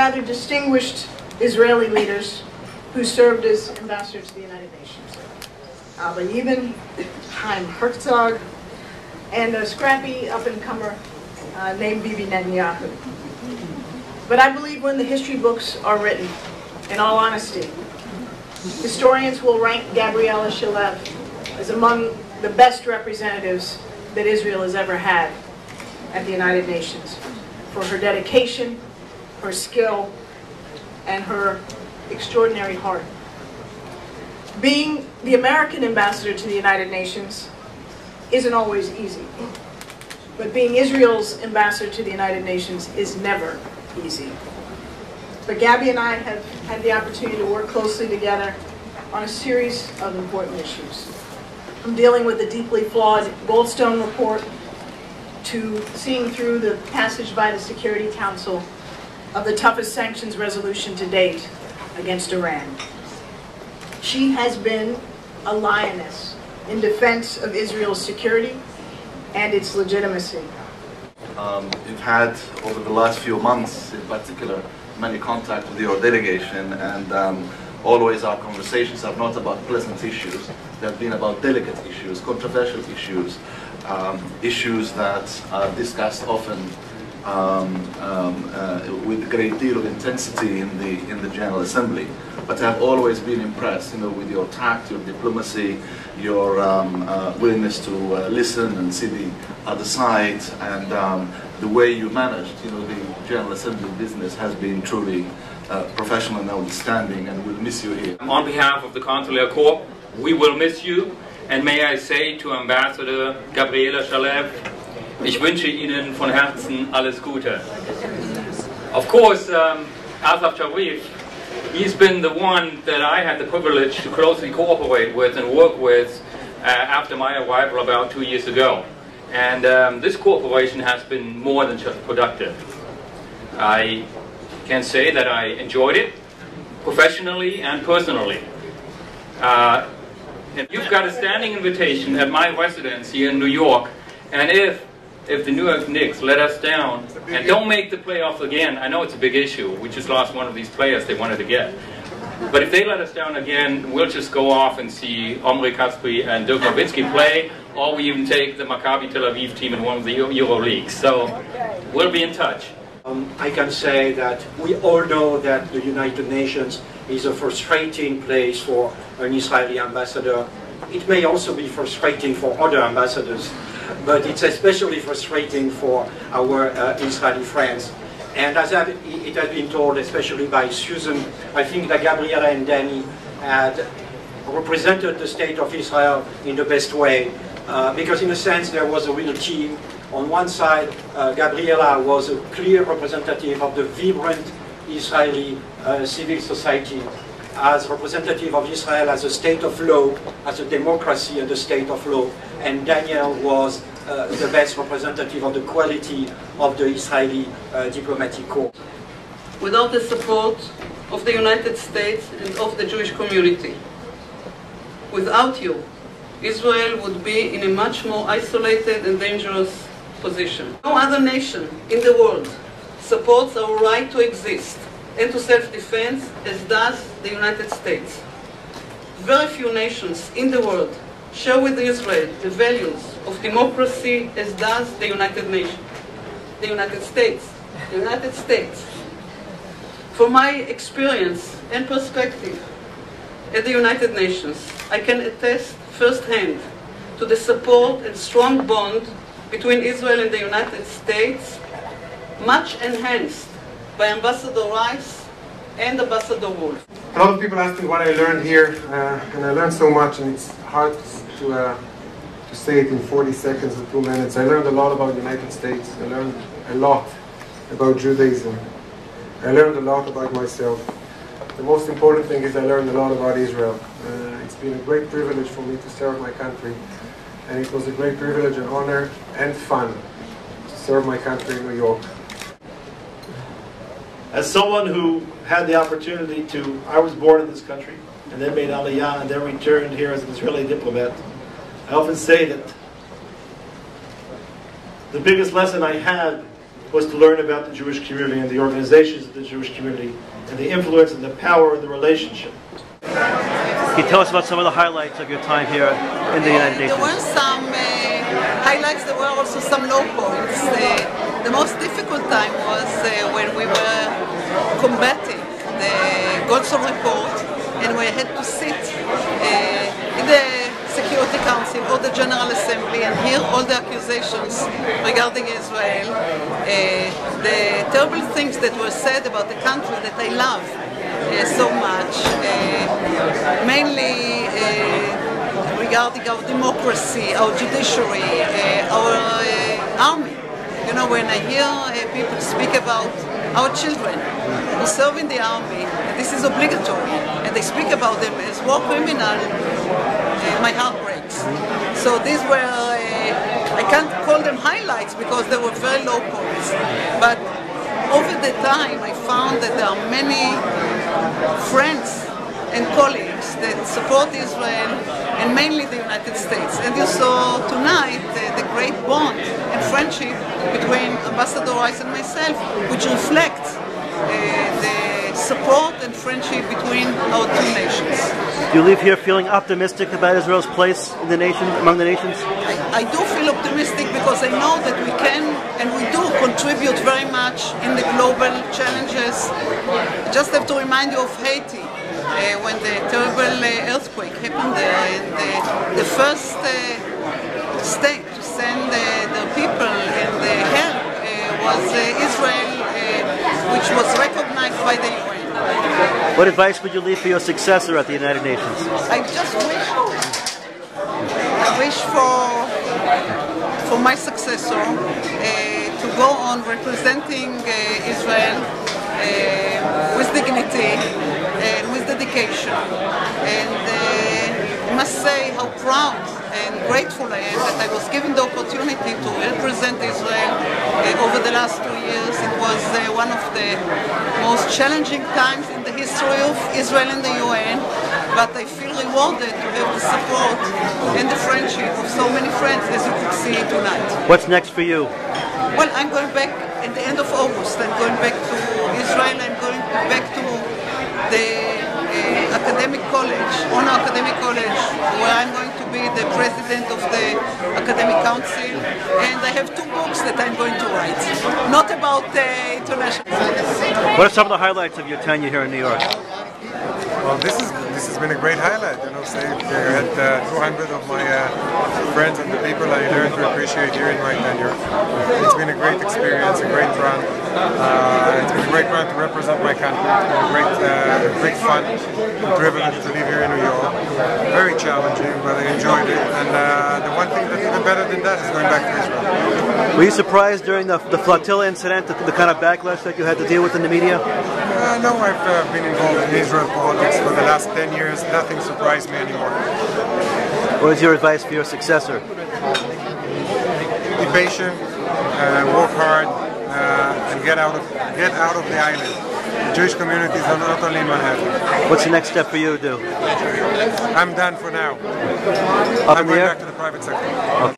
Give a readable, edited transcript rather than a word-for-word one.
rather distinguished Israeli leaders who served as ambassadors to the United Nations. Abba Yibin, Chaim Herzog, and a scrappy up-and-comer named Bibi Netanyahu. But I believe when the history books are written, in all honesty, historians will rank Gabriela Shalev as among the best representatives that Israel has ever had at the United Nations for her dedication, her skill, and her extraordinary heart. Being the American ambassador to the United Nations isn't always easy, but being Israel's ambassador to the United Nations is never easy. But Gabby and I have had the opportunity to work closely together on a series of important issues, from dealing with the deeply flawed Goldstone report to seeing through the passage by the Security Council of the toughest sanctions resolution to date against Iran. She has been a lioness in defense of Israel's security and its legitimacy. We've had, over the last few months in particular, many contacts with your delegation, and always our conversations are not about pleasant issues. They've been about delicate issues, controversial issues, issues that are discussed often with a great deal of intensity in the General Assembly. But I've always been impressed, with your tact, your diplomacy, your willingness to listen and see the other side, and the way you managed, the General Assembly business has been truly professional and outstanding, and we'll miss you here. On behalf of the Consular Corps, we will miss you, and may I say to Ambassador Gabriela Shalev, ich wünsche Ihnen von Herzen alles Gute. Of course, Asaf Sharif, he's been the one that I had the privilege to closely cooperate with and work with after my arrival about 2 years ago. And this cooperation has been more than just productive. I can say that I enjoyed it, professionally and personally. And you've got a standing invitation at my residence here in New York, and if the New York Knicks let us down and don't make the playoffs again, I know it's a big issue, we just lost one of these players they wanted to get. But if they let us down again, we'll just go off and see Omri Kaspri and Dirk Nowitzki play, or we even take the Maccabi Tel Aviv team in one of the Euro Leagues. So we'll be in touch. I can say that we all know that the United Nations is a frustrating place for an Israeli ambassador. It may also be frustrating for other ambassadors, but it's especially frustrating for our Israeli friends. And as it has been told, especially by Susan, I think that Gabriela and Danny had represented the state of Israel in the best way, because in a sense there was a real team. On one side, Gabriela was a clear representative of the vibrant Israeli civil society, as representative of Israel as a state of law, as a democracy and a state of law. And Daniel was the best representative of the quality of the Israeli diplomatic corps. Without the support of the United States and of the Jewish community, without you, Israel would be in a much more isolated and dangerous position. No other nation in the world supports our right to exist and to self-defense as does the United States. Very few nations in the world share with Israel the values of democracy as does the United Nations. The United States. The United States. From my experience and perspective at the United Nations, I can attest firsthand to the support and strong bond between Israel and the United States, much enhanced by Ambassador Rice and Ambassador Wolf. A lot of people ask me what I learned here, and I learned so much, and it's hard to say it in 40 seconds or 2 minutes. I learned a lot about the United States. I learned a lot about Judaism. I learned a lot about myself. The most important thing is I learned a lot about Israel. It's been a great privilege for me to serve my country, and it was a great privilege and honor and fun to serve my country in New York. As someone who had the opportunity to, I was born in this country and then made Aliyah and then returned here as an Israeli diplomat, I often say that the biggest lesson I had was to learn about the Jewish community and the organizations of the Jewish community and the influence and the power of the relationship. Can you tell us about some of the highlights of your time here in the United Nations? There were some highlights, there were also some low points. The most difficult time was when we were combating the Goldstone report and we had to sit in the Security Council or the General Assembly and hear all the accusations regarding Israel, the terrible things that were said about the country that I love so much, mainly regarding our democracy, our judiciary, our army. You know, when I hear people speak about our children who serve in the army, and this is obligatory, and they speak about them as war criminals, my heart breaks. So these were, I can't call them highlights because they were very low points, but over the time I found that there are many friends and colleagues that support Israel and mainly the United States. And you saw tonight the great bond and friendship between Ambassador Rice and myself, which reflects the support and friendship between our two nations. Do you leave here feeling optimistic about Israel's place in the nation, among the nations? I do feel optimistic because I know that we can and we do contribute very much in the global challenges. I just have to remind you of Haiti, when the terrible earthquake happened there, and the first state to send the people and the help was Israel, which was recognized by the UN. What advice would you leave for your successor at the United Nations? I just wish for my successor to go on representing Israel with dignity and with dedication. And I must say how proud and grateful I am that I was given the opportunity to represent Israel over the last 2 years. It was one of the most challenging times in the history of Israel and the UN, but I feel rewarded to have the support and the friendship of so many friends, as you could see tonight. What's next for you? Well, I'm going back at the end of August. I'm going back to Israel. I'm going back to the academic college, Honor Academic College, where I'm going to be the president of the academic council, and I have 2 books that I'm going to write, not about international. What are some of the highlights of your tenure here in New York? Well, this has been a great highlight. You know, say I had 200 of my friends and the people I learned to appreciate here in my tenure. It's been a great experience, a great run. It's been a great run to represent my country. It's been great fun, and privilege to live here in New York. Very challenging, but I enjoyed it. And the one thing that's even better than that is going back to Israel. Were you surprised during the flotilla incident, the kind of backlash that you had to deal with in the media? No, I've been involved in Israel politics for the last 10 years. Nothing surprised me anymore. What is your advice for your successor? Be patient, work hard, and get out of the island. The Jewish communities are not only in Manhattan. What's the next step for you to do? I'm done for now. Up I'm in the going air? back to the private sector. Okay.